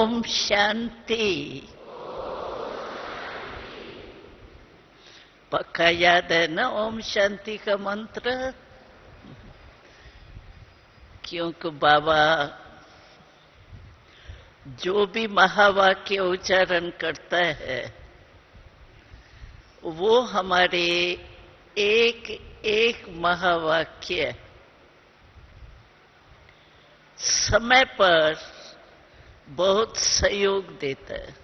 ओम शांति। पक्का याद है ना ओम शांति का मंत्र? क्योंकि बाबा जो भी महावाक्य उच्चारण करता है वो हमारे एक एक महावाक्य समय पर बहुत सहयोग देता है।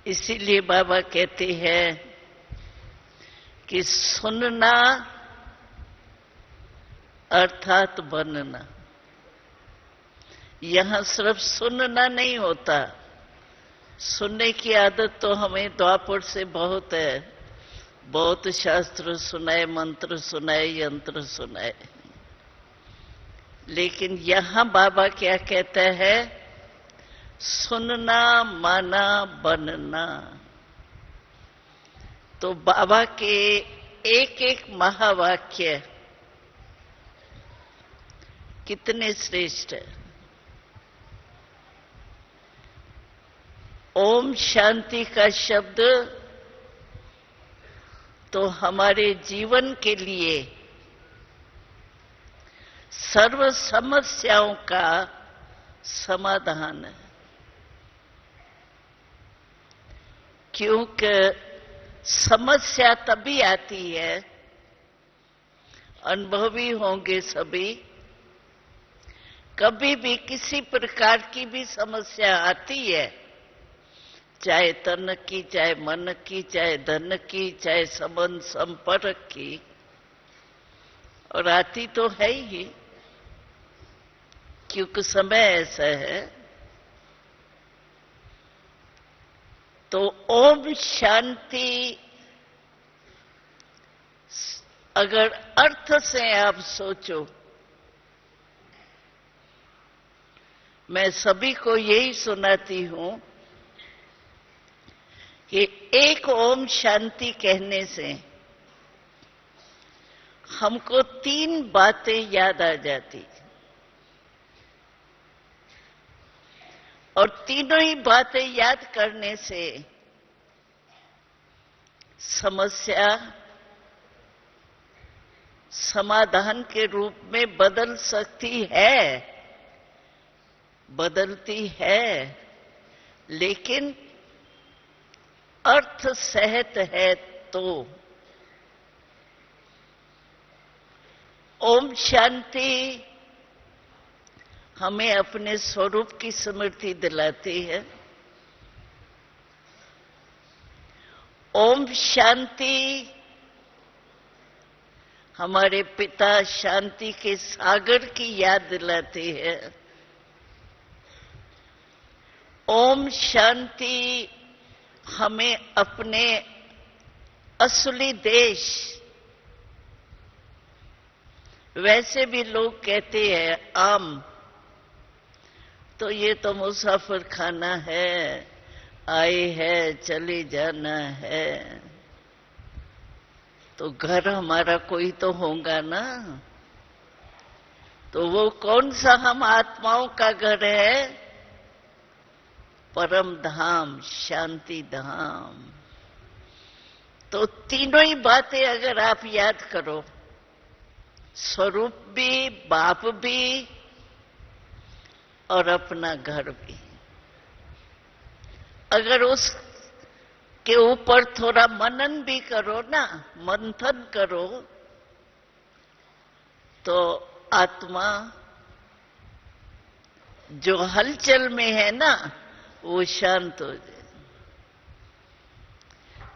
इसीलिए बाबा कहते हैं कि सुनना अर्थात बनना। यहां सिर्फ सुनना नहीं होता, सुनने की आदत तो हमें द्वापर से बहुत है, बहुत शास्त्र सुनाए, मंत्र सुनाए, यंत्र सुनाए। लेकिन यहां बाबा क्या कहता है? सुनना माना बनना। तो बाबा के एक एक महावाक्य कितने श्रेष्ठ है। ओम शांति का शब्द तो हमारे जीवन के लिए सर्व समस्याओं का समाधान है। क्योंकि समस्या तभी आती है, अनुभवी होंगे सभी, कभी भी किसी प्रकार की भी समस्या आती है, चाहे तन की, चाहे मन की, चाहे धन की, चाहे संबंध संपर्क की, और आती तो है ही, क्योंकि समय ऐसा है। तो ओम शांति अगर अर्थ से आप सोचो, मैं सभी को यही सुनाती हूं कि एक ओम शांति कहने से हमको 3 बातें याद आ जाती, और तीनों ही बातें याद करने से समस्या समाधान के रूप में बदल सकती है, बदलती है, लेकिन अर्थ सहत है। तो ओम शांति हमें अपने स्वरूप की स्मृति दिलाती है। ओम शांति हमारे पिता शांति के सागर की याद दिलाती है। ओम शांति हमें अपने असली देश, वैसे भी लोग कहते हैं आम, तो ये तो मुसाफिर खाना है, आए है चले जाना है, तो घर हमारा कोई तो होगा ना। तो वो कौन सा हम आत्माओं का घर है? परम धाम, शांति धाम। तो तीनों ही बातें अगर आप याद करो, स्वरूप भी, बाप भी, और अपना घर भी, अगर उस के ऊपर थोड़ा मनन भी करो ना, मंथन करो, तो आत्मा जो हलचल में है ना वो शांत हो जाए।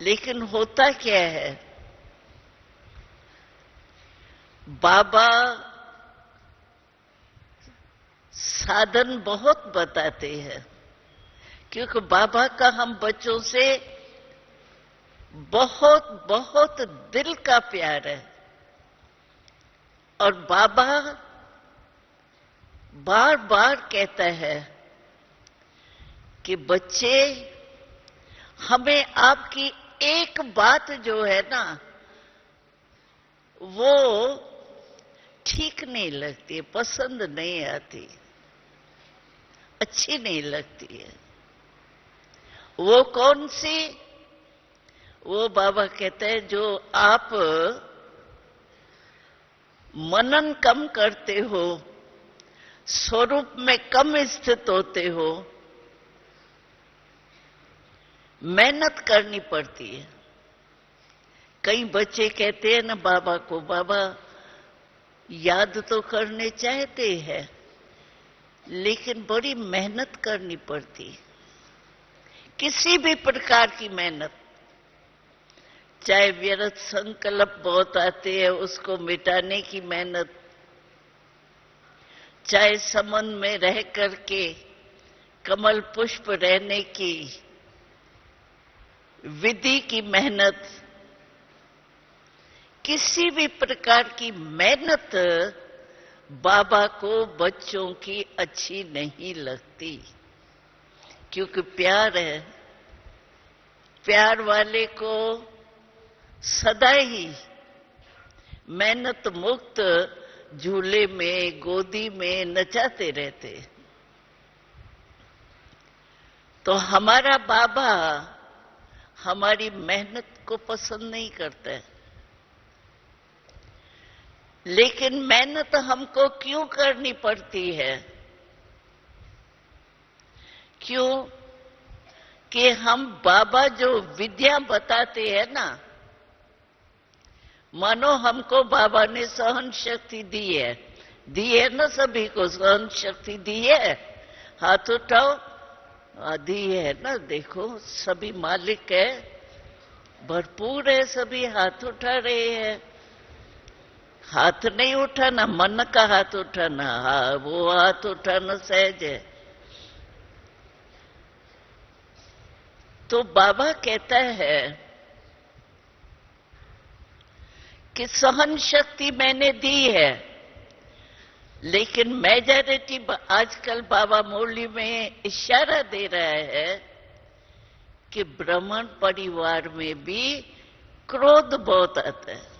लेकिन होता क्या है, बाबा साधन बहुत बताते हैं, क्योंकि बाबा का हम बच्चों से बहुत बहुत दिल का प्यार है। और बाबा बार बार कहता है कि बच्चे, हमें आपकी एक बात जो है ना वो ठीक नहीं लगती, पसंद नहीं आती। अच्छी नहीं लगती है। वो कौन सी? वो बाबा कहते हैं जो आप मनन कम करते हो, स्वरूप में कम स्थित होते हो, मेहनत करनी पड़ती है। कई बच्चे कहते हैं ना बाबा को, बाबा याद तो करने चाहते हैं लेकिन बड़ी मेहनत करनी पड़ती है। किसी भी प्रकार की मेहनत, चाहे व्यर्थ संकल्प बहुत आते हैं उसको मिटाने की मेहनत, चाहे संबंध में रह करके कमल पुष्प रहने की विधि की मेहनत, किसी भी प्रकार की मेहनत बाबा को बच्चों की अच्छी नहीं लगती, क्योंकि प्यार है। प्यार वाले को सदा ही मेहनत मुक्त झूले में, गोदी में नचाते रहते। तो हमारा बाबा हमारी मेहनत को पसंद नहीं करता है। लेकिन मेहनत हमको क्यों करनी पड़ती है? क्यों? कि हम बाबा जो विद्या बताते हैं ना, मानो हमको बाबा ने सहन शक्ति दी है ना, सभी को सहन शक्ति दी है। हाथ उठाओ, दी है ना। देखो सभी मालिक है, भरपूर है, सभी हाथ उठा रहे हैं। हाथ नहीं उठाना, मन का हाथ उठाना, हाँ वो हाथ उठाना सहज है। तो बाबा कहता है कि सहन शक्ति मैंने दी है, लेकिन मेजॉरिटी आजकल बाबा मुरली में इशारा दे रहा है कि ब्राह्मण परिवार में भी क्रोध बहुत आता है।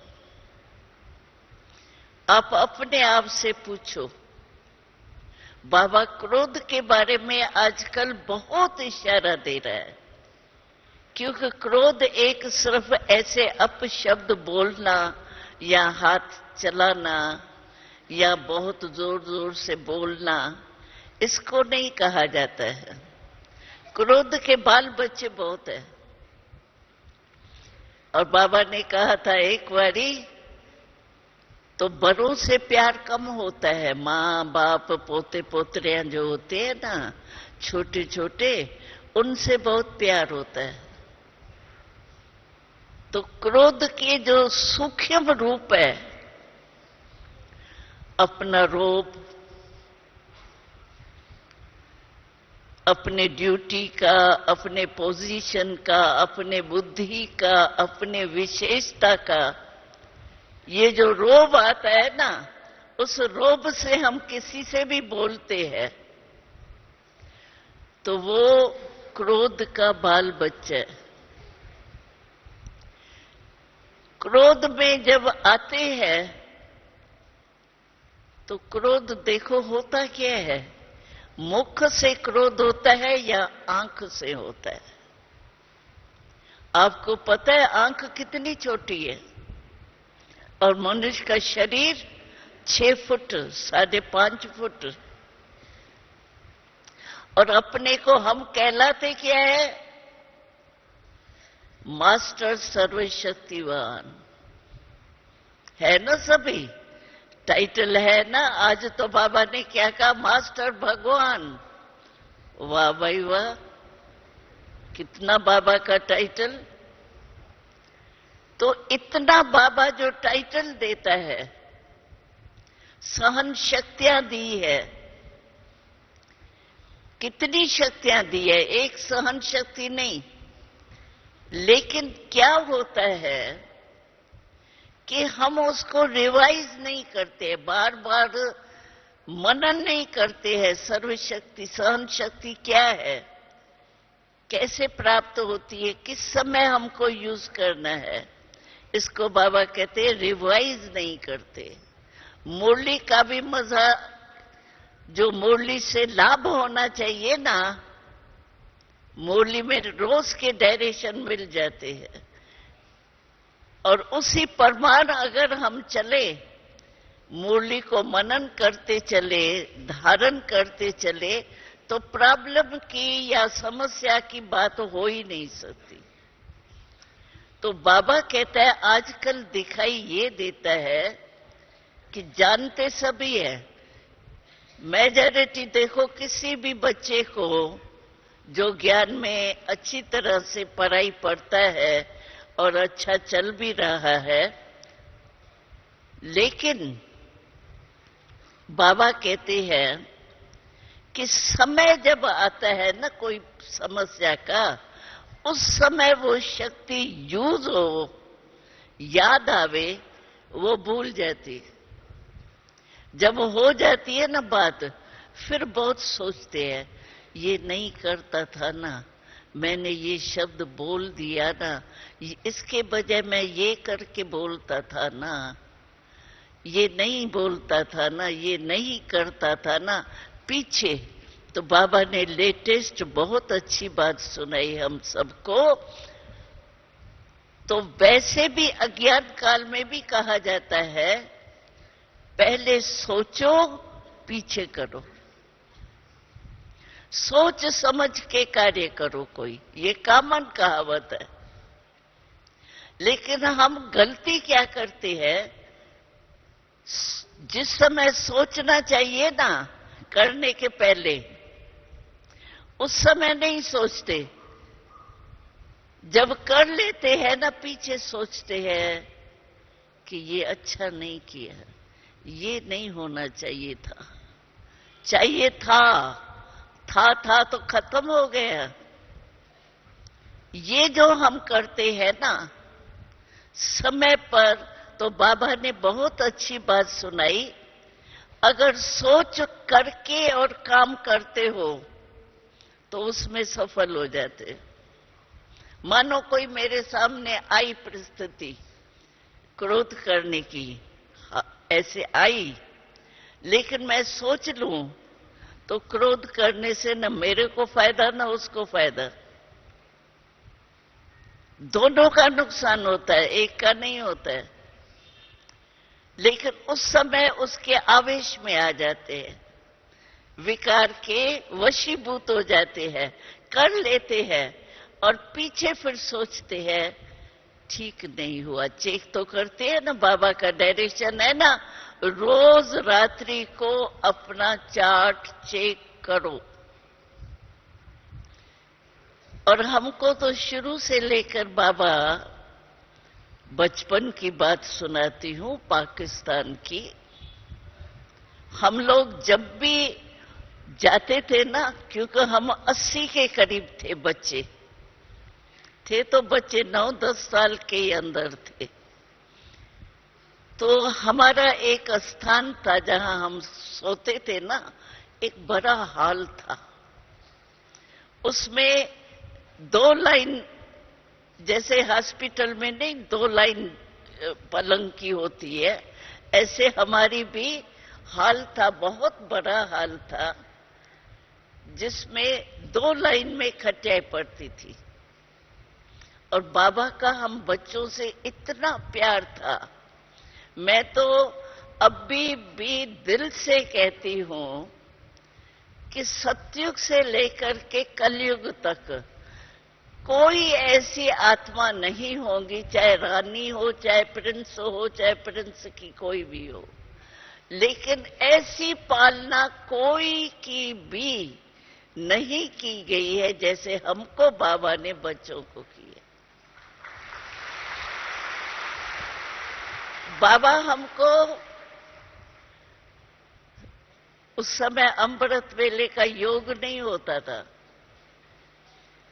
आप अपने आप से पूछो, बाबा क्रोध के बारे में आजकल बहुत इशारा दे रहा है, क्योंकि क्रोध एक सिर्फ ऐसे अपशब्द बोलना या हाथ चलाना या बहुत जोर जोर से बोलना, इसको नहीं कहा जाता है। क्रोध के बाल बच्चे बहुत है। और बाबा ने कहा था एक बारी, तो बड़ों से प्यार कम होता है। माँ बाप पोते पोतरियां जो होते हैं ना, छोटे छोटे, उनसे बहुत प्यार होता है। तो क्रोध के जो सूक्ष्म रूप है, अपना रोब, अपने ड्यूटी का, अपने पोजीशन का, अपने बुद्धि का, अपने विशेषता का, ये जो रोब आता है ना, उस रोब से हम किसी से भी बोलते हैं तो वो क्रोध का बाल बच्चा है। क्रोध में जब आते हैं तो क्रोध देखो होता क्या है, मुख से क्रोध होता है या आंख से होता है? आपको पता है आंख कितनी छोटी है? और मनुष्य का शरीर 6 फुट, 5.5 फुट। और अपने को हम कहलाते क्या है? मास्टर सर्वशक्तिवान है ना। सभी टाइटल है ना। आज तो बाबा ने क्या कहा? मास्टर भगवान। वाह भाई वाह, कितना बाबा का टाइटल। तो इतना बाबा जो टाइटल देता है, सहन शक्तियां दी है। कितनी शक्तियां दी है, एक सहन शक्ति नहीं। लेकिन क्या होता है कि हम उसको रिवाइज नहीं करते, बार बार मनन नहीं करते हैं। सर्वशक्ति, सहन शक्ति क्या है, कैसे प्राप्त होती है, किस समय हमको यूज करना है, इसको बाबा कहते हैं रिवाइज नहीं करते। मुरली का भी मजा जो मुरली से लाभ होना चाहिए ना, मुरली में रोज के डायरेक्शन मिल जाते हैं, और उसी प्रमाण अगर हम चले, मुरली को मनन करते चले, धारण करते चले, तो प्रॉब्लम की या समस्या की बात हो ही नहीं सकती। तो बाबा कहता है आजकल दिखाई ये देता है कि जानते सभी है, मेजॉरिटी देखो किसी भी बच्चे को जो ज्ञान में अच्छी तरह से पढ़ाई पढ़ता है और अच्छा चल भी रहा है, लेकिन बाबा कहते हैं कि समय जब आता है ना कोई समस्या का, उस समय वो शक्ति यूज हो, याद आवे, वो भूल जाती। जब हो जाती है ना बात, फिर बहुत सोचते हैं, ये नहीं करता था ना, मैंने ये शब्द बोल दिया ना, इसके बजाय मैं ये करके बोलता था ना, ये नहीं बोलता था ना, ये नहीं करता था ना, पीछे। तो बाबा ने लेटेस्ट बहुत अच्छी बात सुनाई हम सबको। तो वैसे भी अज्ञान काल में भी कहा जाता है, पहले सोचो पीछे करो, सोच समझ के कार्य करो कोई, ये कॉमन कहावत है। लेकिन हम गलती क्या करते हैं, जिस समय सोचना चाहिए ना करने के पहले, उस समय नहीं सोचते, जब कर लेते हैं ना पीछे सोचते हैं कि ये अच्छा नहीं किया, ये नहीं होना चाहिए था, चाहिए था तो खत्म हो गया। ये जो हम करते हैं ना समय पर, तो बाबा ने बहुत अच्छी बात सुनाई, अगर सोच करके और काम करते हो तो उसमें सफल हो जाते। मानो कोई मेरे सामने आई परिस्थिति क्रोध करने की, ऐसे आई, लेकिन मैं सोच लूं तो क्रोध करने से न मेरे को फायदा न उसको फायदा, दोनों का नुकसान होता है, एक का नहीं होता है। लेकिन उस समय उसके आवेश में आ जाते हैं, विकार के वशीभूत हो जाते हैं, कर लेते हैं, और पीछे फिर सोचते हैं ठीक नहीं हुआ। चेक तो करते हैं ना, बाबा का डायरेक्शन है ना, रोज रात्रि को अपना चार्ट चेक करो। और हमको तो शुरू से लेकर बाबा बचपन की बात सुनाती हूं, पाकिस्तान की। हम लोग जब भी जाते थे ना, क्योंकि हम 80 के करीब थे बच्चे, थे तो बच्चे 9-10 साल के अंदर थे, तो हमारा एक स्थान था जहां हम सोते थे ना, एक बड़ा हॉल था, उसमें 2 लाइन, जैसे हॉस्पिटल में नहीं 2 लाइन पलंग की होती है, ऐसे हमारी भी हॉल था, बहुत बड़ा हॉल था, जिसमें 2 लाइन में खटियाएं पड़ती थी। और बाबा का हम बच्चों से इतना प्यार था, मैं तो अभी भी दिल से कहती हूं कि सतयुग से लेकर के कलयुग तक कोई ऐसी आत्मा नहीं होगी, चाहे रानी हो, चाहे प्रिंस हो, चाहे प्रिंस की कोई भी हो, लेकिन ऐसी पालना कोई की भी नहीं की गई है जैसे हमको बाबा ने बच्चों को की है। बाबा हमको उस समय अमृत वेले का योग नहीं होता था,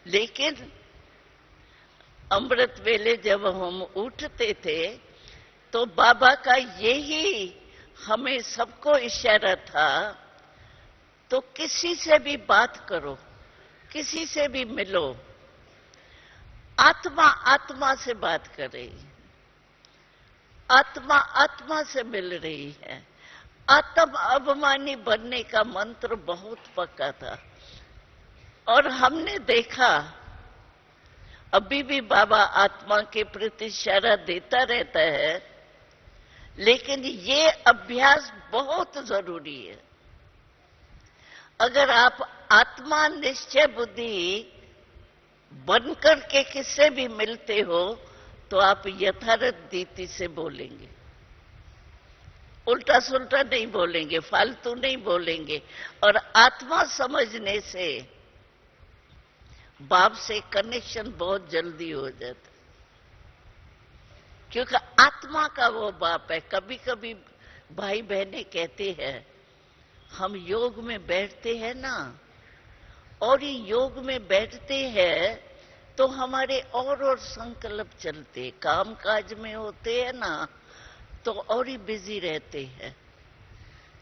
लेकिन अमृत वेले जब हम उठते थे तो बाबा का यही हमें सबको इशारा था, तो किसी से भी बात करो, किसी से भी मिलो, आत्मा आत्मा से बात कर रही है, आत्मा आत्मा से मिल रही है, आत्म अभिमानी बनने का मंत्र बहुत पक्का था। और हमने देखा, अभी भी बाबा आत्मा के प्रति इशारा देता रहता है, लेकिन ये अभ्यास बहुत जरूरी है। अगर आप आत्मा निश्चय बुद्धि बनकर के किससे भी मिलते हो तो आप यथार्थ रीति से बोलेंगे, उल्टा सुल्टा नहीं बोलेंगे, फालतू नहीं बोलेंगे। और आत्मा समझने से बाप से कनेक्शन बहुत जल्दी हो जाता, क्योंकि आत्मा का वो बाप है। कभी कभी भाई बहनें कहते हैं, हम योग में बैठते हैं ना, और ये योग में बैठते हैं तो हमारे और संकल्प चलते, काम काज में होते हैं ना तो और ही बिजी रहते हैं।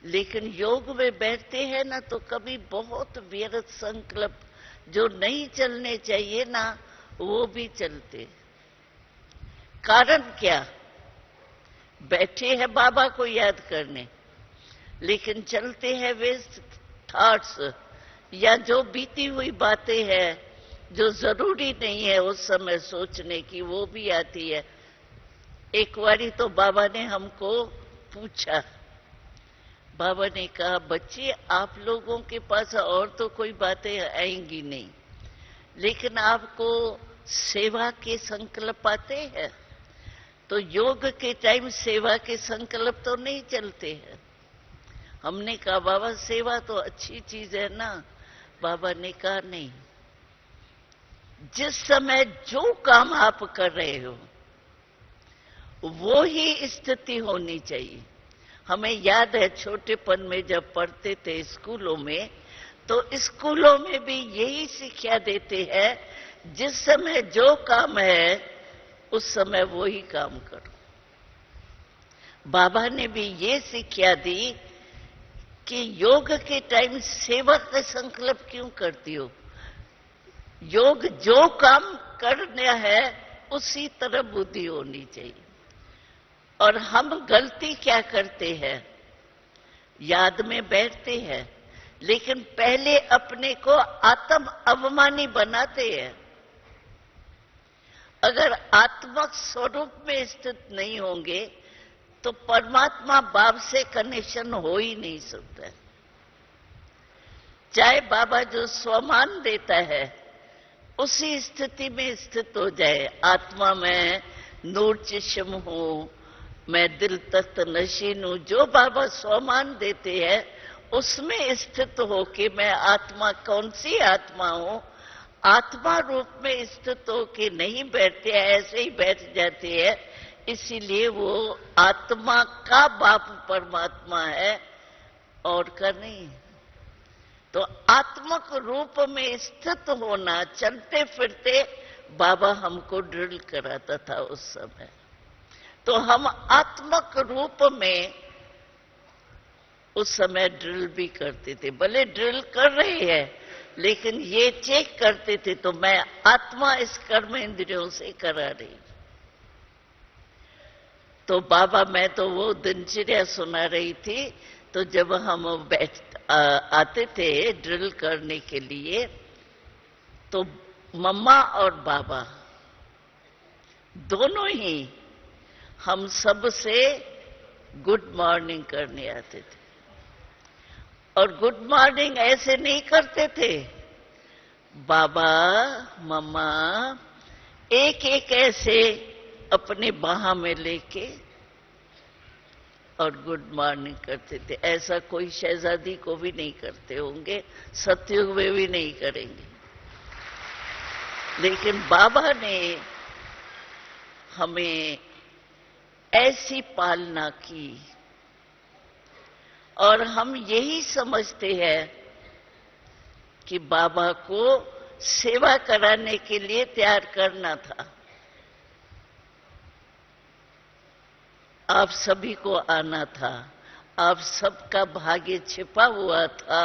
लेकिन योग में बैठते हैं ना तो कभी बहुत व्यर्थ संकल्प जो नहीं चलने चाहिए ना वो भी चलते। कारण क्या? बैठे हैं बाबा को याद करने, लेकिन चलते हैं वेस्ट थॉट्स, या जो बीती हुई बातें हैं जो जरूरी नहीं है उस समय सोचने की, वो भी आती है। एक बारी तो बाबा ने हमको पूछा, बाबा ने कहा, बच्चे आप लोगों के पास और तो कोई बातें आएंगी नहीं, लेकिन आपको सेवा के संकल्प आते हैं, तो योग के टाइम सेवा के संकल्प तो नहीं चलते हैं। हमने कहा, बाबा सेवा तो अच्छी चीज है ना। बाबा ने कहा, नहीं, जिस समय जो काम आप कर रहे हो वो ही स्थिति होनी चाहिए। हमें याद है छोटेपन में जब पढ़ते थे स्कूलों में, तो स्कूलों में भी यही शिक्षा देते हैं, जिस समय जो काम है उस समय वो ही काम करो। बाबा ने भी ये शिक्षा दी कि योग के टाइम सेवा का संकल्प क्यों करती हो? योग जो काम करना है उसी तरह बुद्धि होनी चाहिए। और हम गलती क्या करते हैं? याद में बैठते हैं, लेकिन पहले अपने को आत्म अभिमानी बनाते हैं। अगर आत्मक स्वरूप में स्थित नहीं होंगे तो परमात्मा बाप से कनेक्शन हो ही नहीं सकता। चाहे बाबा जो स्वमान देता है उसी स्थिति में स्थित हो जाए, आत्मा में नूर चिश्म हूं, मैं दिल तख्त नशीन हूं, जो बाबा स्वमान देते हैं उसमें स्थित होके मैं आत्मा, कौन सी आत्मा हूं, आत्मा रूप में स्थित होके नहीं बैठते, ऐसे ही बैठ जाते हैं। इसीलिए वो आत्मा का बाप परमात्मा है और का नहीं। तो आत्मक रूप में स्थित होना, चलते फिरते बाबा हमको ड्रिल कराता था उस समय। तो हम आत्मक रूप में उस समय ड्रिल भी करते थे। भले ड्रिल कर रहे हैं, लेकिन ये चेक करते थे तो मैं आत्मा इस कर्म इंद्रियों से करा रही। तो बाबा, मैं तो वो दिनचर्या सुना रही थी, तो जब हम आते थे ड्रिल करने के लिए, तो मम्मा और बाबा दोनों ही हम सब से गुड मॉर्निंग करने आते थे। और गुड मॉर्निंग ऐसे नहीं करते थे, बाबा मम्मा एक एक ऐसे अपने बाह में लेके और गुड मॉर्निंग करते थे। ऐसा कोई शहजादी को भी नहीं करते होंगे, सतयुग में भी नहीं करेंगे। लेकिन बाबा ने हमें ऐसी पालना की, और हम यही समझते हैं कि बाबा को सेवा कराने के लिए तैयार करना था। आप सभी को आना था, आप सबका भाग्य छिपा हुआ था।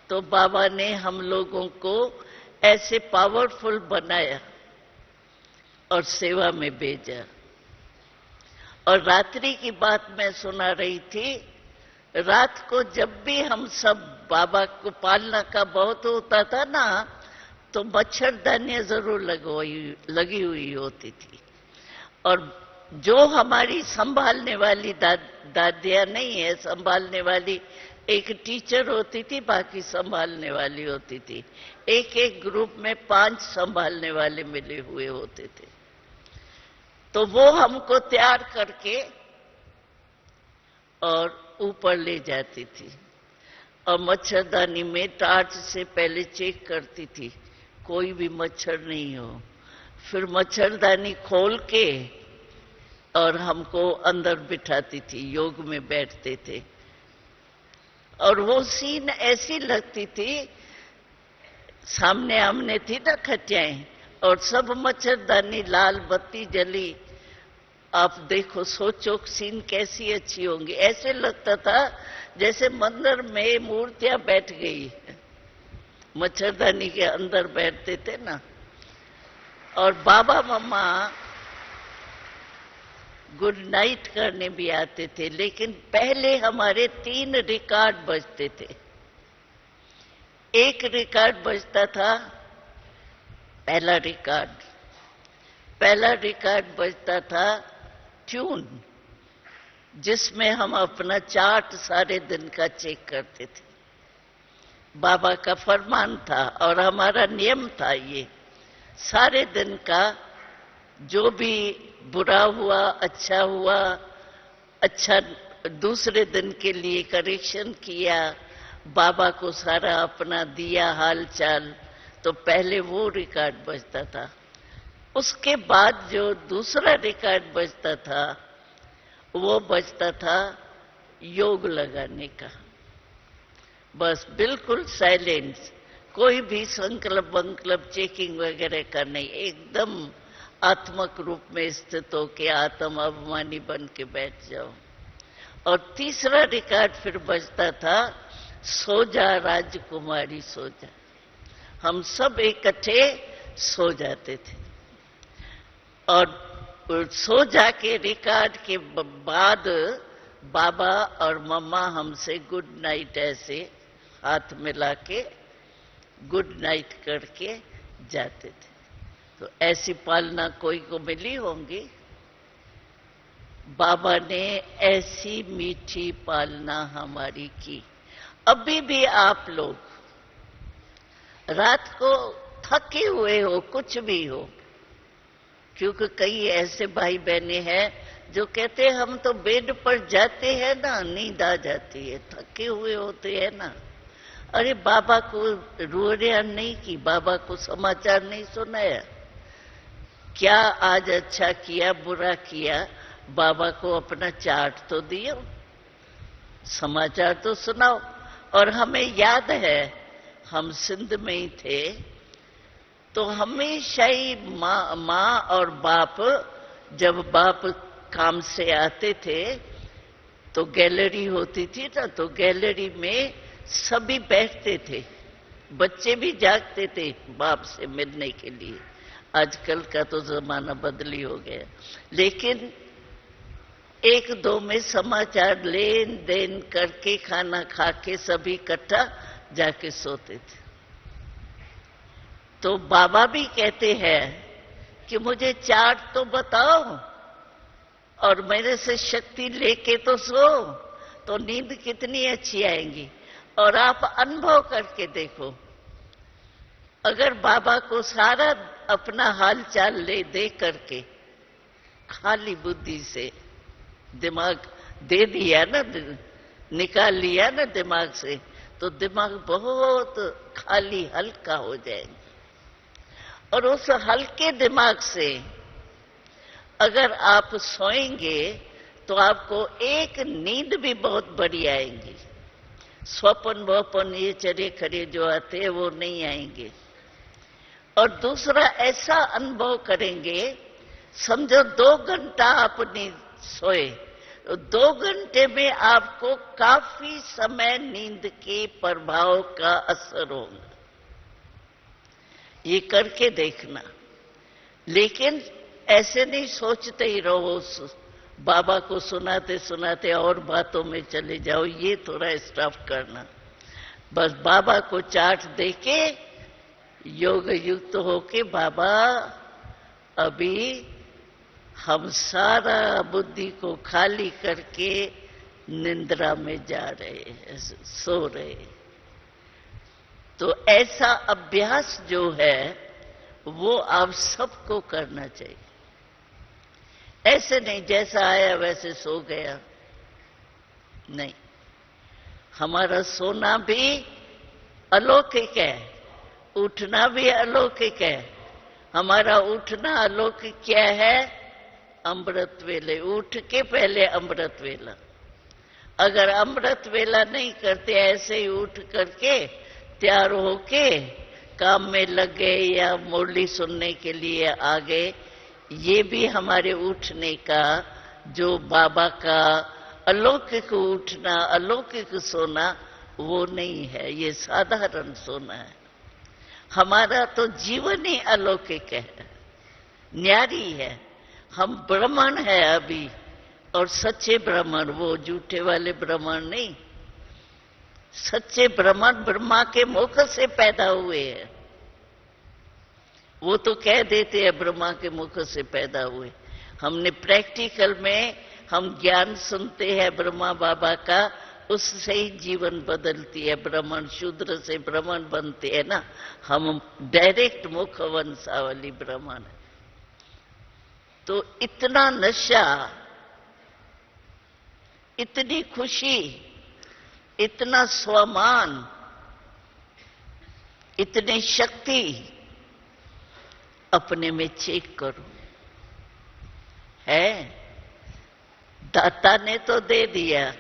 तो बाबा ने हम लोगों को ऐसे पावरफुल बनाया और सेवा में भेजा। और रात्रि की बात मैं सुना रही थी, रात को जब भी हम सब बाबा को पालना का बहुत होता था ना, तो मच्छरदानियां जरूर लगी हुई होती थी। और जो हमारी संभालने वाली दादियां नहीं है, संभालने वाली एक टीचर होती थी, बाकी संभालने वाली होती थी। एक एक ग्रुप में 5 संभालने वाले मिले हुए होते थे। तो वो हमको तैयार करके और ऊपर ले जाती थी और मच्छरदानी में टार्च से पहले चेक करती थी कोई भी मच्छर नहीं हो। फिर मच्छरदानी खोल के और हमको अंदर बिठाती थी, योग में बैठते थे। और वो सीन ऐसी लगती थी, सामने आमने थी ना खटियाएं और सब मच्छरदानी, लाल बत्ती जली। आप देखो, सोचो सीन कैसी अच्छी होंगी। ऐसे लगता था जैसे मंदिर में मूर्तियां बैठ गई, मच्छरदानी के अंदर बैठते थे ना। और बाबा मम्मा गुड नाइट करने भी आते थे, लेकिन पहले हमारे 3 रिकॉर्ड बजते थे। एक रिकॉर्ड बजता था, पहला रिकॉर्ड बजता था ट्यून, जिसमें हम अपना चार्ट सारे दिन का चेक करते थे। बाबा का फरमान था और हमारा नियम था, ये सारे दिन का जो भी बुरा हुआ, अच्छा दूसरे दिन के लिए करेक्शन किया, बाबा को सारा अपना दिया हाल चाल, तो पहले वो रिकॉर्ड बजता था। उसके बाद जो दूसरा रिकॉर्ड बजता था, वो बजता था योग लगाने का। बस बिल्कुल साइलेंस, कोई भी संकल्प वंकल्प चेकिंग वगैरह का नहीं, एकदम आत्मक रूप में स्थित होके आत्म अभिमानी बन के बैठ जाओ। और तीसरा रिकॉर्ड फिर बजता था, सो जा राजकुमारी सो जा। हम सब इकट्ठे सो जाते थे और सो जाके रिकॉर्ड के बाद बाबा और मम्मा हमसे गुड नाइट ऐसे हाथ मिला के गुड नाइट करके जाते थे। तो ऐसी पालना कोई को मिली होंगी। बाबा ने ऐसी मीठी पालना हमारी की। अभी भी आप लोग रात को थके हुए हो, कुछ भी हो, क्योंकि कई ऐसे भाई बहने हैं जो कहते हैं हम तो बेड पर जाते हैं ना, नींद आ जाती है, थके हुए होते हैं ना। अरे बाबा को रोया नहीं की, बाबा को समाचार नहीं सुनाया, क्या आज अच्छा किया बुरा किया, बाबा को अपना चार्ट तो दियो, समाचार तो सुनाओ। और हमें याद है, हम सिंध में ही थे, तो हमेशा ही माँ और बाप, जब बाप काम से आते थे तो गैलरी होती थी ना, तो गैलरी में सभी बैठते थे, बच्चे भी जागते थे बाप से मिलने के लिए। आजकल का तो जमाना बदली हो गया, लेकिन 1-2 में समाचार लेन देन करके खाना खा के सभी इकट्ठा जाके सोते थे। तो बाबा भी कहते हैं कि मुझे चार्ट तो बताओ और मेरे से शक्ति लेके तो सो, तो नींद कितनी अच्छी आएगी। और आप अनुभव करके देखो, अगर बाबा को सारा अपना हाल चाल ले दे करके खाली बुद्धि से दिमाग दे दिया ना, निकाल लिया ना दिमाग से, तो दिमाग बहुत खाली हल्का हो जाएगा। और उस हल्के दिमाग से अगर आप सोएंगे तो आपको एक नींद भी बहुत बड़ी आएगी। स्वप्न वपन ये चरे खरे जो आते हैं वो नहीं आएंगे। और दूसरा ऐसा अनुभव करेंगे, समझो 2 घंटा आप नींद सोए, तो 2 घंटे में आपको काफी समय नींद के प्रभाव का असर होगा। ये करके देखना। लेकिन ऐसे नहीं सोचते ही रहो बाबा को सुनाते सुनाते और बातों में चले जाओ, ये थोड़ा स्टॉप करना। बस बाबा को चाट देके योग युक्त होके, बाबा अभी हम सारा बुद्धि को खाली करके निंद्रा में जा रहे हैं, सो रहे। तो ऐसा अभ्यास जो है वो आप सबको करना चाहिए। ऐसे नहीं जैसा आया वैसे सो गया, नहीं। हमारा सोना भी अलौकिक है, उठना भी अलौकिक है। हमारा उठना अलौकिक क्या है? अमृत वेले, उठ के पहले अमृत वेला। अगर अमृत वेला नहीं करते, ऐसे ही उठ करके तैयार होके काम में लग गए या मुरली सुनने के लिए आ गए, ये भी हमारे उठने का, जो बाबा का अलौकिक उठना, अलौकिक सोना, वो नहीं है, ये साधारण सोना है। हमारा तो जीवन ही अलौकिक है, न्यारी है। हम ब्राह्मण है अभी, और सच्चे ब्राह्मण, वो झूठे वाले ब्राह्मण नहीं। सच्चे ब्राह्मण ब्रह्मा के मुख से पैदा हुए हैं। वो तो कह देते हैं ब्रह्मा के मुख से पैदा हुए। हमने प्रैक्टिकल में हम ज्ञान सुनते हैं ब्रह्मा बाबा का, उससे ही जीवन बदलती है। ब्राह्मण शूद्र से ब्राह्मण बनते हैं ना, हम डायरेक्ट मुख वंशावली ब्राह्मण है। तो इतना नशा, इतनी खुशी, इतना स्वमान, इतनी शक्ति अपने में चेक करो। है, दाता ने तो दे दिया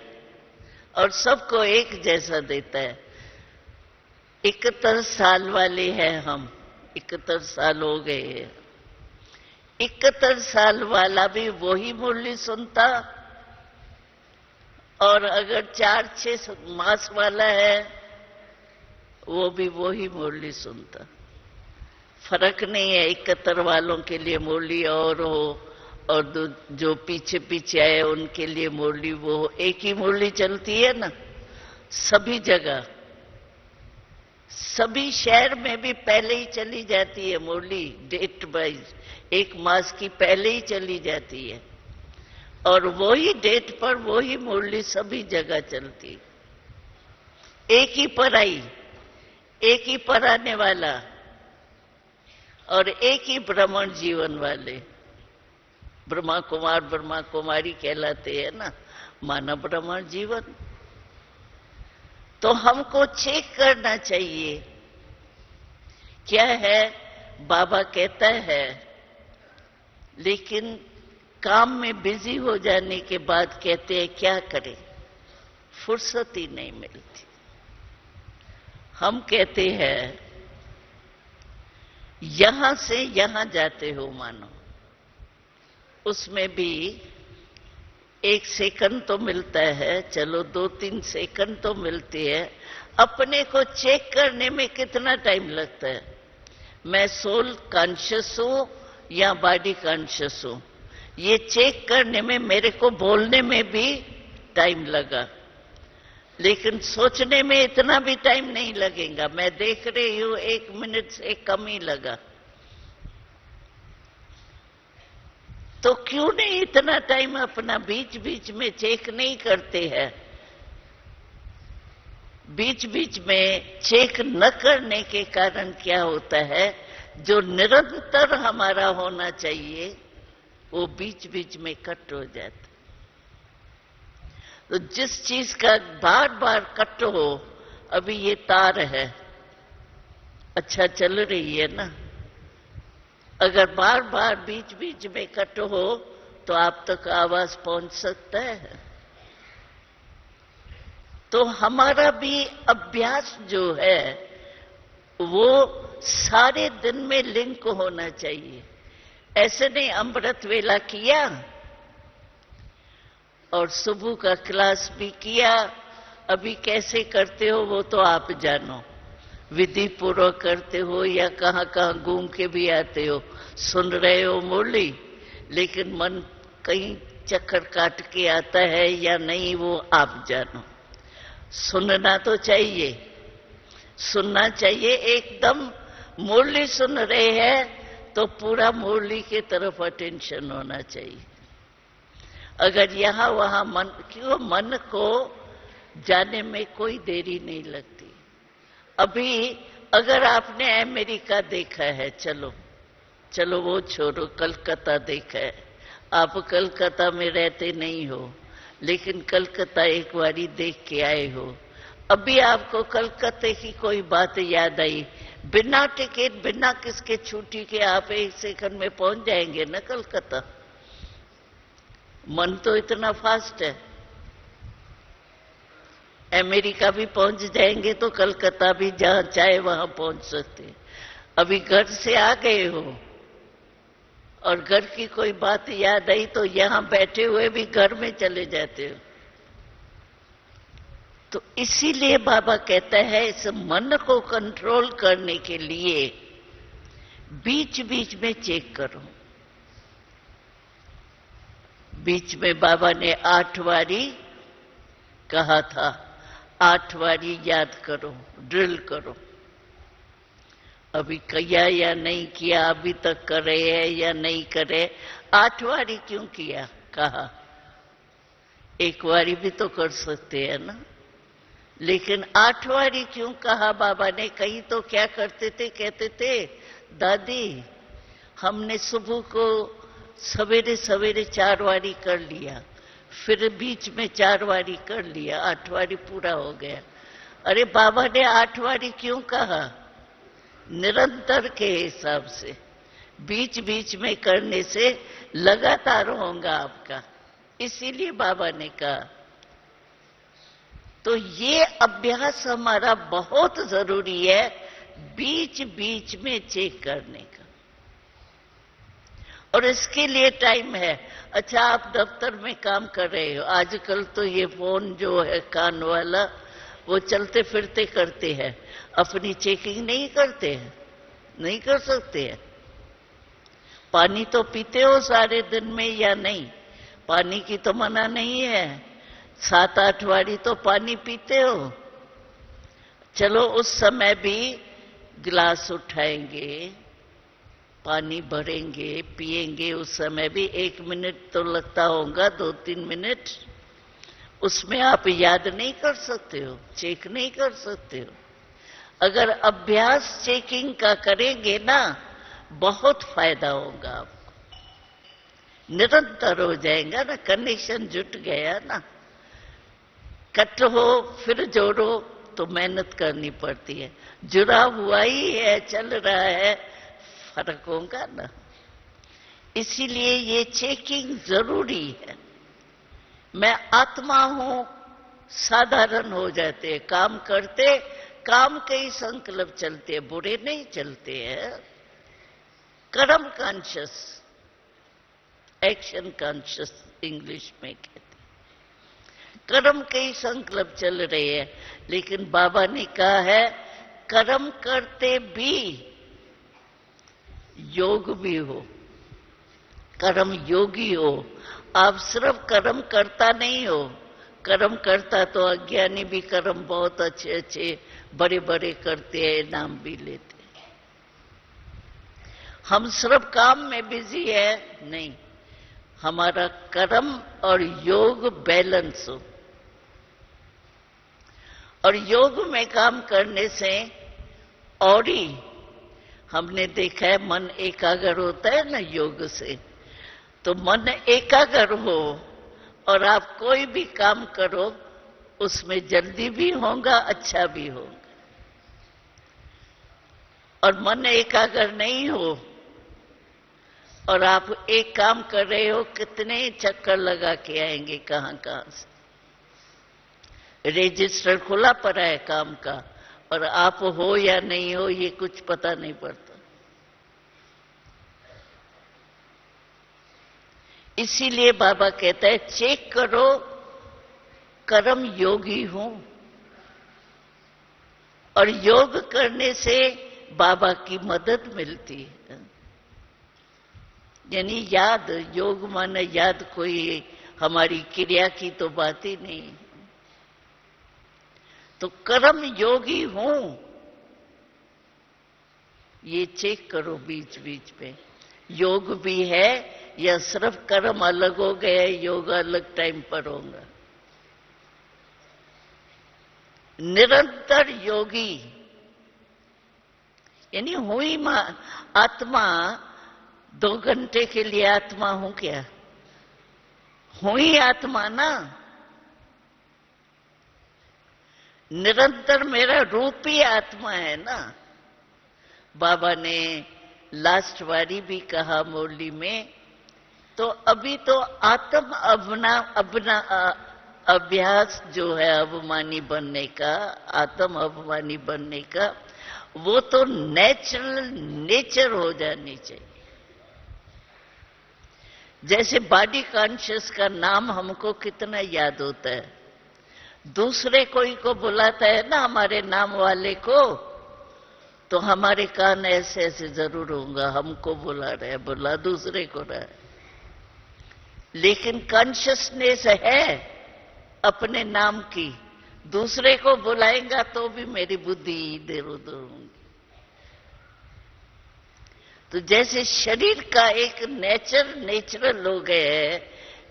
और सबको एक जैसा देता है। 71 साल वाले हैं हम, 71 साल हो गए हैं। 71 साल वाला भी वही मुरली सुनता, और अगर 4-6 मास वाला है वो भी वही मुरली सुनता। फर्क नहीं है 71 वालों के लिए मुरली और हो, और जो पीछे पीछे आए उनके लिए मुरली वो हो। एक ही मुरली चलती है ना सभी जगह, सभी शहर में भी पहले ही चली जाती है मुरली, डेट वाइज 1 मास की पहले ही चली जाती है, और वही डेट पर वही मुरली सभी जगह चलती। एक ही पराई, एक ही पराने वाला, और एक ही ब्राह्मण जीवन वाले। ब्रह्मा कुमार ब्रह्मा कुमारी कहलाते हैं ना, मानव ब्राह्मण जीवन। तो हमको चेक करना चाहिए क्या है। बाबा कहता है, लेकिन काम में बिजी हो जाने के बाद कहते हैं क्या करें, फुर्सत ही नहीं मिलती। हम कहते हैं यहां से यहां जाते हो मानो, उसमें भी 1 सेकंड तो मिलता है, चलो 2-3 सेकंड तो मिलती है। अपने को चेक करने में कितना टाइम लगता है, मैं सोल कॉन्शियस हूं या बॉडी कॉन्शियस हूं, ये चेक करने में मेरे को बोलने में भी टाइम लगा, लेकिन सोचने में इतना भी टाइम नहीं लगेगा। मैं देख रही हूं 1 मिनट से कम ही लगा। तो क्यों नहीं इतना टाइम अपना बीच बीच में चेक नहीं करते हैं? बीच बीच में चेक न करने के कारण क्या होता है, जो निरंतर हमारा होना चाहिए वो बीच बीच में कट हो जाता। तो जिस चीज का बार बार कट हो, अभी ये तार है, अच्छा चल रही है ना, अगर बार बार बीच बीच में कट हो तो आप तक आवाज पहुंच सकता है। तो हमारा भी अभ्यास जो है वो सारे दिन में लिंक होना चाहिए। ऐसे नहीं अमृत वेला किया और सुबह का क्लास भी किया, अभी कैसे करते हो वो तो आप जानो, विधि पूर्वक करते हो या कहां कहां घूम के भी आते हो, सुन रहे हो मुरली, लेकिन मन कहीं चक्कर काट के आता है या नहीं वो आप जानो। सुनना तो चाहिए, सुनना चाहिए। एकदम मुरली सुन रहे हैं तो पूरा मुरली की तरफ अटेंशन होना चाहिए। अगर यहां वहां मन को जाने में कोई देरी नहीं लगती। अभी अगर आपने अमेरिका देखा है, चलो वो छोड़ो, कलकत्ता देखा है। आप कलकत्ता में रहते नहीं हो, लेकिन कलकत्ता एक बारी देख के आए हो। अभी आपको कलकत्ते की कोई बात याद आई, बिना टिकट बिना किसके छुट्टी के आप 1 सेकंड में पहुंच जाएंगे ना कलकत्ता। मन तो इतना फास्ट है। अमेरिका भी पहुंच जाएंगे तो कलकत्ता भी जहां चाहे वहां पहुंच सकते हैं। अभी घर से आ गए हो और घर की कोई बात याद आई तो यहां बैठे हुए भी घर में चले जाते हो। तो इसीलिए बाबा कहता है इस मन को कंट्रोल करने के लिए बीच बीच में चेक करो। बीच में बाबा ने 8 बारी कहा था, 8 बारी याद करो, ड्रिल करो। अभी किया या नहीं किया, अभी तक कर रहे हैं या नहीं करे। 8 बारी क्यों किया कहा? 1 बारी भी तो कर सकते हैं ना। लेकिन 8 बारी क्यों कहा बाबा ने? कहीं तो क्या करते थे, कहते थे दादी हमने सुबह को सवेरे सवेरे 4 बारी कर लिया, फिर बीच में 4 बारी कर लिया, 8 बारी पूरा हो गया। अरे बाबा ने 8 बारी क्यों कहा? निरंतर के हिसाब से, बीच बीच में करने से लगातार होगा आपका, इसीलिए बाबा ने कहा। तो ये अभ्यास हमारा बहुत जरूरी है, बीच बीच में चेक करने का। और इसके लिए टाइम है। अच्छा, आप दफ्तर में काम कर रहे हो, आजकल तो ये फोन जो है कान वाला, वो चलते फिरते करते हैं, अपनी चेकिंग नहीं करते हैं, नहीं कर सकते हैं। पानी तो पीते हो सारे दिन में या नहीं? पानी की तो मना नहीं है, 7-8 बारी तो पानी पीते हो। चलो उस समय भी गिलास उठाएंगे, पानी भरेंगे, पिएंगे, उस समय भी 1 मिनट तो लगता होगा, 2-3 मिनट। उसमें आप याद नहीं कर सकते हो, चेक नहीं कर सकते हो। अगर अभ्यास चेकिंग का करेंगे ना, बहुत फायदा होगा आपको, निरंतर हो जाएगा ना, कनेक्शन जुट गया ना। कट हो फिर जोड़ो तो मेहनत करनी पड़ती है, जुड़ा हुआ ही है, चल रहा है, फर्क होगा ना। इसीलिए ये चेकिंग जरूरी है। मैं आत्मा हूं, साधारण हो जाते हैं, काम करते, काम के ही संकल्प चलते हैं, बुरे नहीं चलते हैं। कर्म कॉन्शियस, एक्शन कॉन्शियस इंग्लिश में कहते हैं। कर्म के ही संकल्प चल रहे हैं। लेकिन बाबा ने कहा है कर्म करते भी योग भी हो, कर्म योगी हो। आप सिर्फ कर्म करता नहीं हो, कर्म करता तो अज्ञानी भी कर्म बहुत अच्छे अच्छे बड़े बड़े करते हैं, नाम भी लेते हैं। हम सिर्फ काम में बिजी है नहीं, हमारा कर्म और योग बैलेंस हो। और योग में काम करने से और ही हमने देखा है मन एकाग्र होता है ना योग से। तो मन एकाग्र हो और आप कोई भी काम करो उसमें जल्दी भी होगा, अच्छा भी होगा। और मन एकाग्र नहीं हो और आप एक काम कर रहे हो, कितने चक्कर लगा के आएंगे कहां कहां से। रजिस्टर खुला पड़ा है काम का और आप हो या नहीं हो ये कुछ पता नहीं पड़ता। इसीलिए बाबा कहता है चेक करो, कर्म योगी हूं। और योग करने से बाबा की मदद मिलती है। यानी याद, योग माने याद, कोई हमारी क्रिया की तो बात ही नहीं। तो कर्म योगी हूं, ये चेक करो बीच बीच में। योग भी है या सिर्फ कर्म अलग हो गए, योग अलग टाइम पर होगा। निरंतर योगी यानी हुई आत्मा 2 घंटे के लिए आत्मा हूं क्या? हुई आत्मा ना। निरंतर मेरा रूप ही आत्मा है ना। बाबा ने लास्ट वारी भी कहा मुरली में, तो अभी तो आत्म अपना अभ्यास जो है अभिमानी बनने का, आत्म अभिमानी बनने का, वो तो नेचर हो जानी चाहिए। जैसे बॉडी कॉन्शियस का नाम हमको कितना याद होता है, दूसरे कोई को बुलाता है ना हमारे नाम वाले को, तो हमारे कान ऐसे ऐसे जरूर होगा, हमको बुला रहे, बुला दूसरे को रहा है। लेकिन कॉन्शियसनेस है अपने नाम की, दूसरे को बुलाएगा तो भी मेरी बुद्धि इधर उधर होगी। तो जैसे शरीर का एक नेचुरल हो गए है,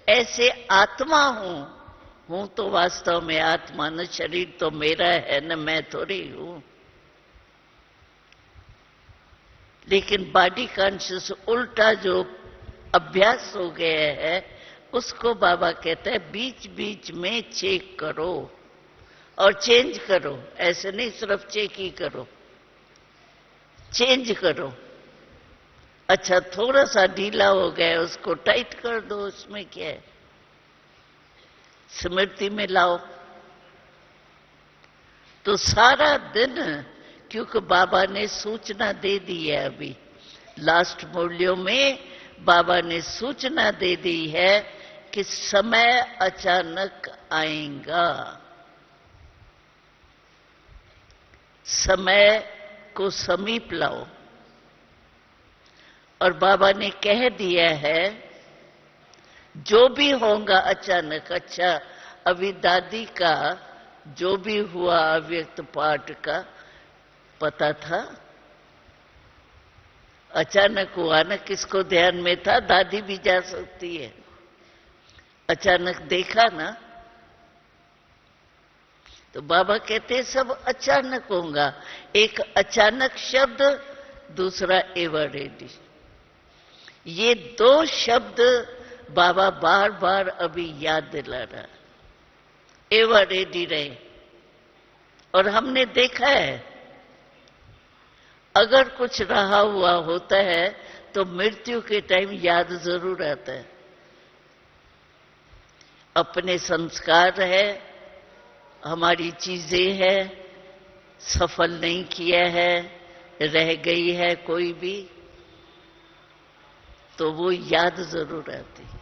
ऐसे आत्मा हूं तो वास्तव में आत्मा, न शरीर तो मेरा है न मैं थोड़ी हूं। लेकिन बॉडी कॉन्शियस उल्टा जो अभ्यास हो गया है, उसको बाबा कहते हैं बीच बीच में चेक करो और चेंज करो। ऐसे नहीं सिर्फ चेक ही करो, चेंज करो। अच्छा थोड़ा सा ढीला हो गया, उसको टाइट कर दो, उसमें क्या है, स्मृति में लाओ। तो सारा दिन, क्योंकि बाबा ने सूचना दे दी है, अभी लास्ट मुरलियों में बाबा ने सूचना दे दी है कि समय अचानक आएगा। समय को समीप लाओ। और बाबा ने कह दिया है जो भी होगा अचानक। अच्छा अभी दादी का जो भी हुआ अव्यक्त पाठ का पता था, अचानक हुआ ना, किसको ध्यान में था? दादी भी जा सकती है। अचानक देखा ना, तो बाबा कहते हैं सब अचानक होगा। एक अचानक शब्द, दूसरा एवर रेडी। ये 2 शब्द बाबा बार बार अभी याद दिला रहा। एवर रेडी रहे। और हमने देखा है अगर कुछ रहा हुआ होता है तो मृत्यु के टाइम याद जरूर आता है। अपने संस्कार है, हमारी चीजें है, सफल नहीं किया है, रह गई है कोई भी, तो वो याद जरूर आती है।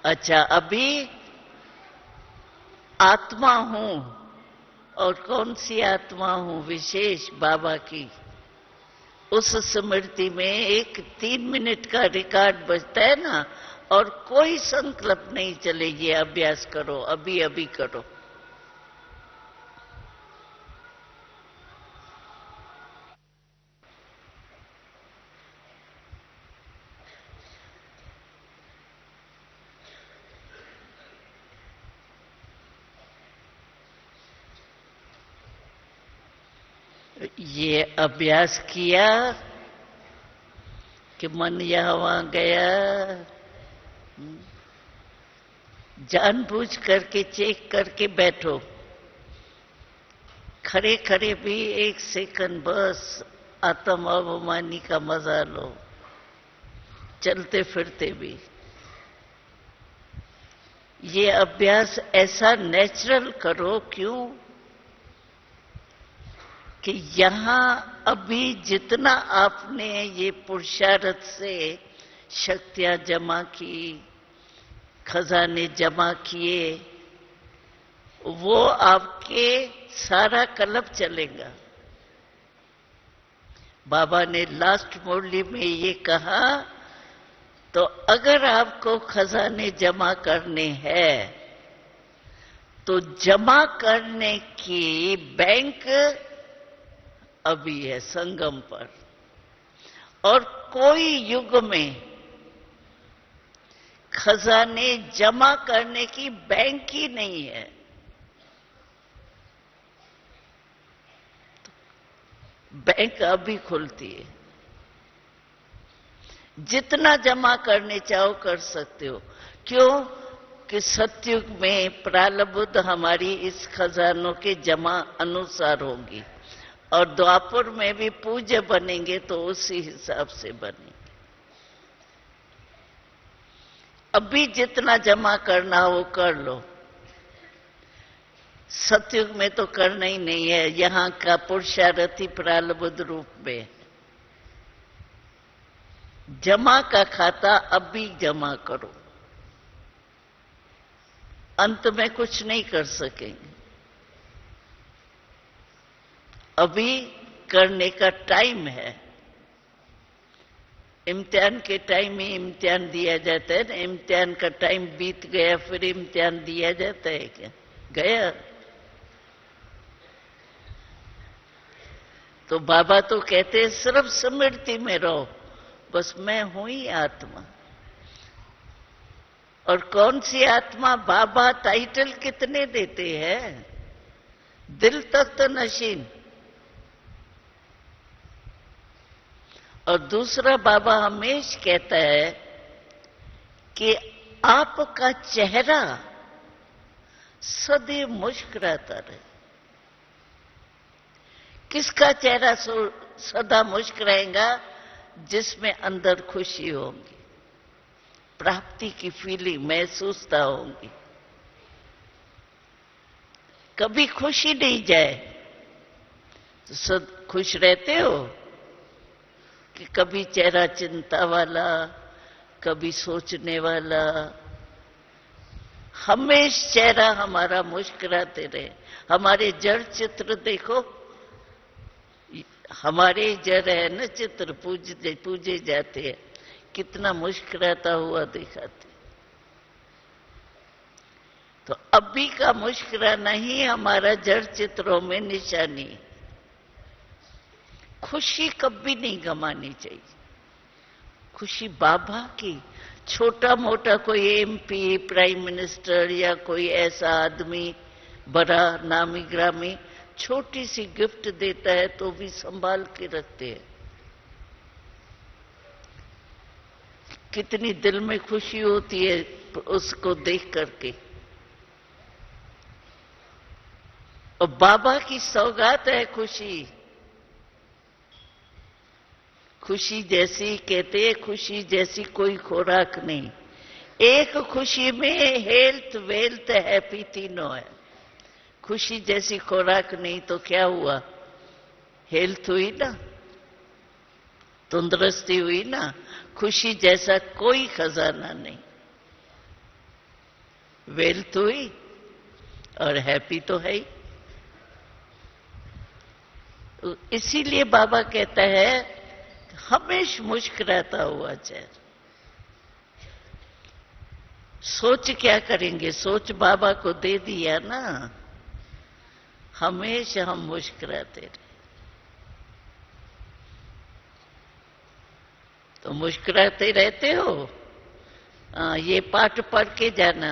अच्छा अभी आत्मा हूं, और कौन सी आत्मा हूं? विशेष बाबा की। उस स्मृति में एक 3 मिनट का रिकॉर्ड बजता है ना, और कोई संकल्प नहीं चले ये अभ्यास करो, अभी अभी करो। ये अभ्यास किया कि मन यहां वहां गया, जानबूझ करके चेक करके बैठो। खड़े खड़े भी 1 सेकंड बस आत्म अभिमानी का मजा लो, चलते फिरते भी। ये अभ्यास ऐसा नेचुरल करो, क्यों कि यहां अभी जितना आपने ये पुरुषार्थ से शक्तियां जमा की, खजाने जमा किए, वो आपके सारा कलब चलेगा। बाबा ने लास्ट मुरली में ये कहा तो अगर आपको खजाने जमा करने हैं तो जमा करने की बैंक अभी है संगम पर, और कोई युग में खजाने जमा करने की बैंक ही नहीं है। बैंक अभी खुलती है, जितना जमा करने चाहो कर सकते हो। क्यों कि सतयुग में प्रारब्ध हमारी इस खजानों के जमा अनुसार होगी, और द्वापर में भी पूज्य बनेंगे तो उसी हिसाब से बनेंगे। अभी जितना जमा करना हो कर लो, सतयुग में तो करना ही नहीं है। यहां का पुरुषार्थी प्रारब्ध रूप में जमा का खाता अभी जमा करो, अंत में कुछ नहीं कर सकेंगे। अभी करने का टाइम है। इम्तिहान के टाइम में इम्तिहान दिया जाता है ना, इम्तिहान का टाइम बीत गया फिर इम्तिहान दिया जाता है क्या? गया। तो बाबा तो कहते हैं सिर्फ स्मृति में रहो, बस मैं हूं ही आत्मा। और कौन सी आत्मा? बाबा टाइटल कितने देते हैं, दिल तक तो नशीन। और दूसरा बाबा हमेश कहता है कि आपका चेहरा सदैव मुस्कुराता रहे। किसका चेहरा सदा मुस्कुराएगा? जिसमें अंदर खुशी होगी, प्राप्ति की फीलिंग महसूसता होगी। कभी खुशी नहीं जाए तो सब खुश रहते हो कि कभी चेहरा चिंता वाला, कभी सोचने वाला। हमेश चेहरा हमारा मुस्कुराते रहे। हमारे जड़ चित्र देखो, हमारे जड़ है न चित्र, पूजे जाते हैं, कितना मुस्कुराता हुआ दिखाते। तो अभी का मुस्कुराना ही हमारा जड़ चित्रों में निशानी। खुशी कभी नहीं गंवानी चाहिए। खुशी बाबा की। छोटा मोटा कोई एमपी, प्राइम मिनिस्टर या कोई ऐसा आदमी बड़ा नामी ग्रामी छोटी सी गिफ्ट देता है तो भी संभाल के रखते हैं। कितनी दिल में खुशी होती है उसको देख करके। और बाबा की सौगात है खुशी। खुशी जैसी कहते हैं, खुशी जैसी कोई खुराक नहीं। एक खुशी में हेल्थ वेल्थ हैप्पी तीनों है। खुशी जैसी खुराक नहीं तो क्या हुआ? हेल्थ हुई ना, तंदुरुस्ती हुई ना। खुशी जैसा कोई खजाना नहीं। वेल्थ हुई और हैप्पी तो है ही। इसीलिए बाबा कहता है हमेशा मुस्कुराता हुआ चेहरा। सोच क्या करेंगे? सोच बाबा को दे दिया ना, हमेशा हम मुस्कुराते रहे। तो मुस्कुराते रहते हो। ये पाठ पढ़ के जाना,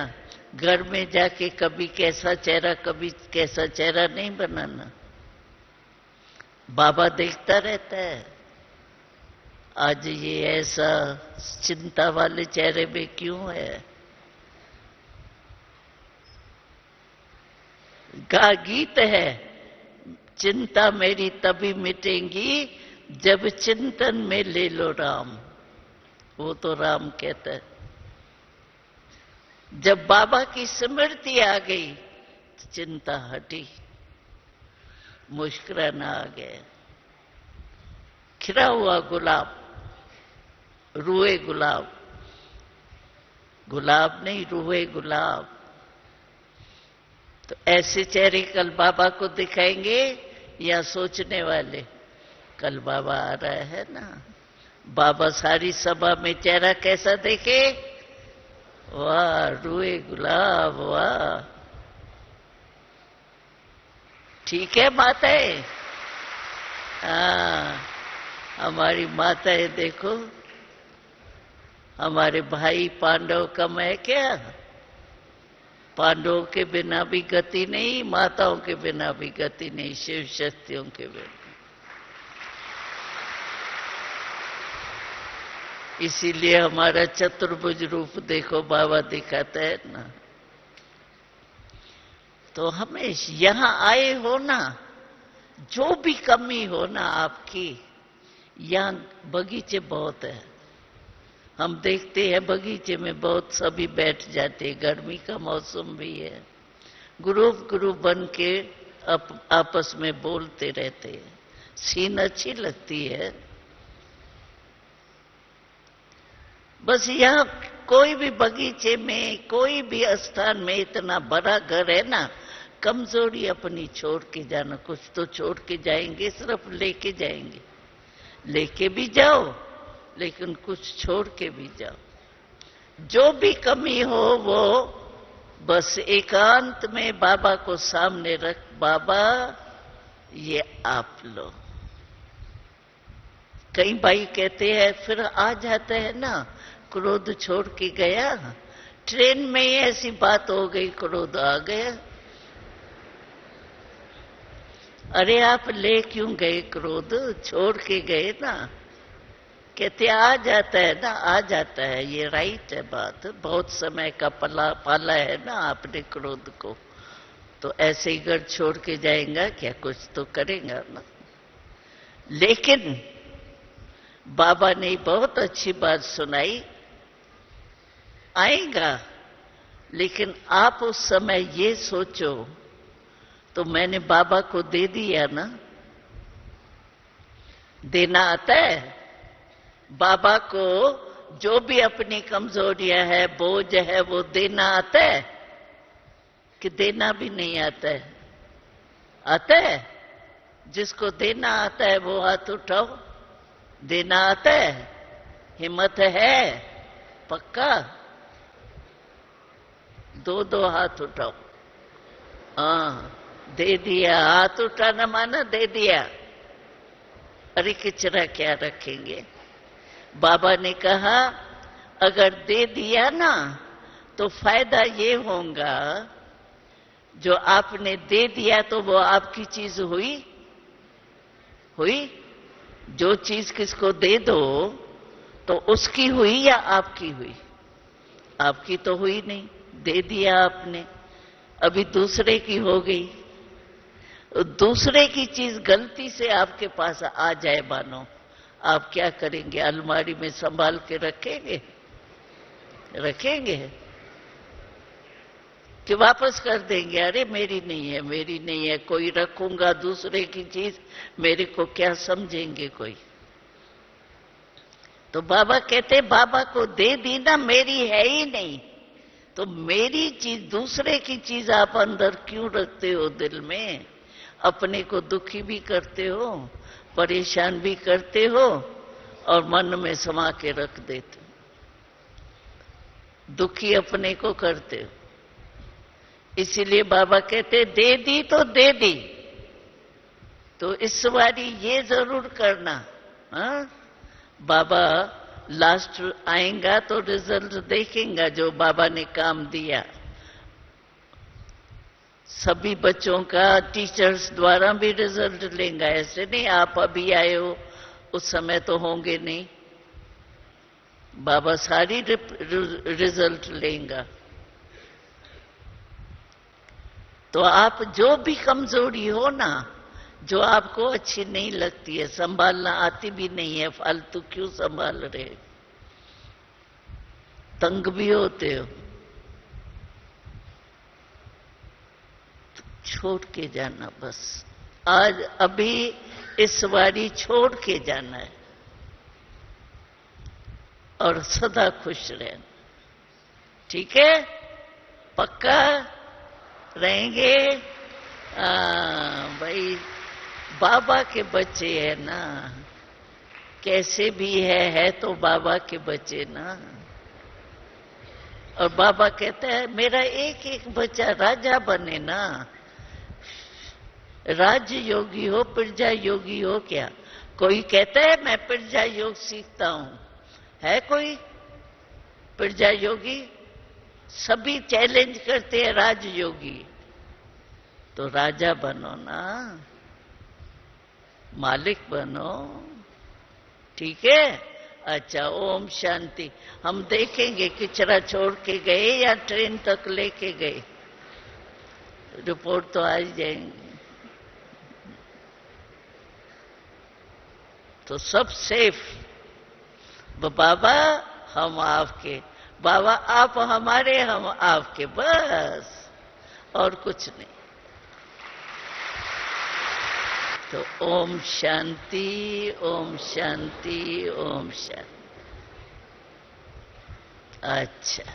घर में जाके कभी कैसा चेहरा कभी कैसा चेहरा नहीं बनाना। बाबा देखता रहता है, आज ये ऐसा चिंता वाले चेहरे में क्यों है। का गीत है, चिंता मेरी तभी मिटेंगी जब चिंतन में ले लो राम। वो तो राम कहता है। जब बाबा की स्मृति आ गई तो चिंता हटी, मुस्कुराना आ गया। खिला हुआ गुलाब, रूए गुलाब, गुलाब नहीं रूए गुलाब। तो ऐसे चेहरे कल बाबा को दिखाएंगे या सोचने वाले? कल बाबा आ रहा है ना, बाबा सारी सभा में चेहरा कैसा देखे? वाह, रुए गुलाब, वाह। ठीक है माताएं? हाँ, हमारी माताएं देखो, हमारे भाई पांडव कम है क्या? पांडवों के बिना भी गति नहीं, माताओं के बिना भी गति नहीं, शिव शक्तियों के बिना। इसीलिए हमारा चतुर्भुज रूप देखो बाबा दिखाता है ना। तो हमें यहां आए हो ना, जो भी कमी हो ना आपकी, यहां बगीचे बहुत है। हम देखते हैं बगीचे में बहुत सभी बैठ जाते, गर्मी का मौसम भी है, ग्रुप ग्रुप बन के आपस में बोलते रहते हैं, सीन अच्छी लगती है। बस यहाँ कोई भी बगीचे में, कोई भी स्थान में इतना बड़ा घर है ना, कमजोरी अपनी छोड़ के जाना। कुछ तो छोड़ के जाएंगे, सिर्फ लेके जाएंगे। लेके भी जाओ, लेकिन कुछ छोड़ के भी जाओ। जो भी कमी हो वो बस एकांत में बाबा को सामने रख, बाबा ये आप लो। कई भाई कहते हैं, फिर आ जाते हैं ना, क्रोध छोड़ के गया, ट्रेन में ही ऐसी बात हो गई, क्रोध आ गया। अरे आप ले क्यों गए क्रोध? छोड़ के गए ना। कहते आ जाता है ना, आ जाता है, ये राइट है बात। बहुत समय का पाला है ना आपने क्रोध को, तो ऐसे ही घर छोड़ के जाएगा क्या? कुछ तो करेगा ना। लेकिन बाबा ने बहुत अच्छी बात सुनाई, आएगा, लेकिन आप उस समय ये सोचो, तो मैंने बाबा को दे दिया ना। देना आता है बाबा को, जो भी अपनी कमजोरियां है, बोझ है, वो देना आता है कि देना भी नहीं आता है? आता है। जिसको देना आता है वो हाथ उठाओ। देना आता है? हिम्मत है? पक्का? दो दो हाथ उठाओ। हाँ, दे दिया। हाथ उठाना माना दे दिया। अरे किचरा क्या रखेंगे? बाबा ने कहा अगर दे दिया ना, तो फायदा ये होगा, जो आपने दे दिया तो वो आपकी चीज हुई? हुई? जो चीज किसको दे दो तो उसकी हुई या आपकी हुई? आपकी तो हुई नहीं, दे दिया आपने, अभी दूसरे की हो गई। दूसरे की चीज गलती से आपके पास आ जाए मानो, आप क्या करेंगे? अलमारी में संभाल के रखेंगे? रखेंगे कि वापस कर देंगे? अरे मेरी नहीं है, मेरी नहीं है, कोई रखूंगा दूसरे की चीज, मेरे को क्या समझेंगे कोई? तो बाबा कहते, बाबा को दे दी ना, मेरी है ही नहीं, तो मेरी चीज, दूसरे की चीज आप अंदर क्यों रखते हो दिल में? अपने को दुखी भी करते हो, परेशान भी करते हो, और मन में समा के रख देते हो। दुखी अपने को करते हो। इसीलिए बाबा कहते, दे दी तो दे दी, तो इस बारी ये जरूर करना। हाँ? बाबा लास्ट आएगा तो रिजल्ट देखेगा, जो बाबा ने काम दिया। सभी बच्चों का टीचर्स द्वारा भी रिजल्ट लेगा। ऐसे नहीं आप अभी आए हो, उस समय तो होंगे नहीं। बाबा सारी रिजल्ट लेगा। तो आप जो भी कमजोरी हो ना, जो आपको अच्छी नहीं लगती है, संभालना आती भी नहीं है, फालतू क्यों संभाल रहे? तंग भी होते हो, तो छोड़ के जाना बस। आज अभी इस बारी छोड़ के जाना है और सदा खुश रहना। ठीक है? पक्का रहेंगे? आ, भाई बाबा के बच्चे हैं ना, कैसे भी है तो बाबा के बच्चे ना। और बाबा कहता है मेरा एक एक बच्चा राजा बने ना। राज योगी हो प्रजा योगी हो क्या? कोई कहता है मैं प्रजा योग सीखता हूं? है कोई प्रजा योगी? सभी चैलेंज करते हैं राज योगी। तो राजा बनो ना, मालिक बनो। ठीक है? अच्छा, ओम शांति। हम देखेंगे किचरा छोड़ के गए या ट्रेन तक लेके गए, रिपोर्ट तो आ ही जाएंगे। तो सब सेफ। बाबा हम आपके, बाबा आप हमारे, हम आपके, बस और कुछ नहीं। तो ओम शांति, ओम शांति, ओम शांति। अच्छा।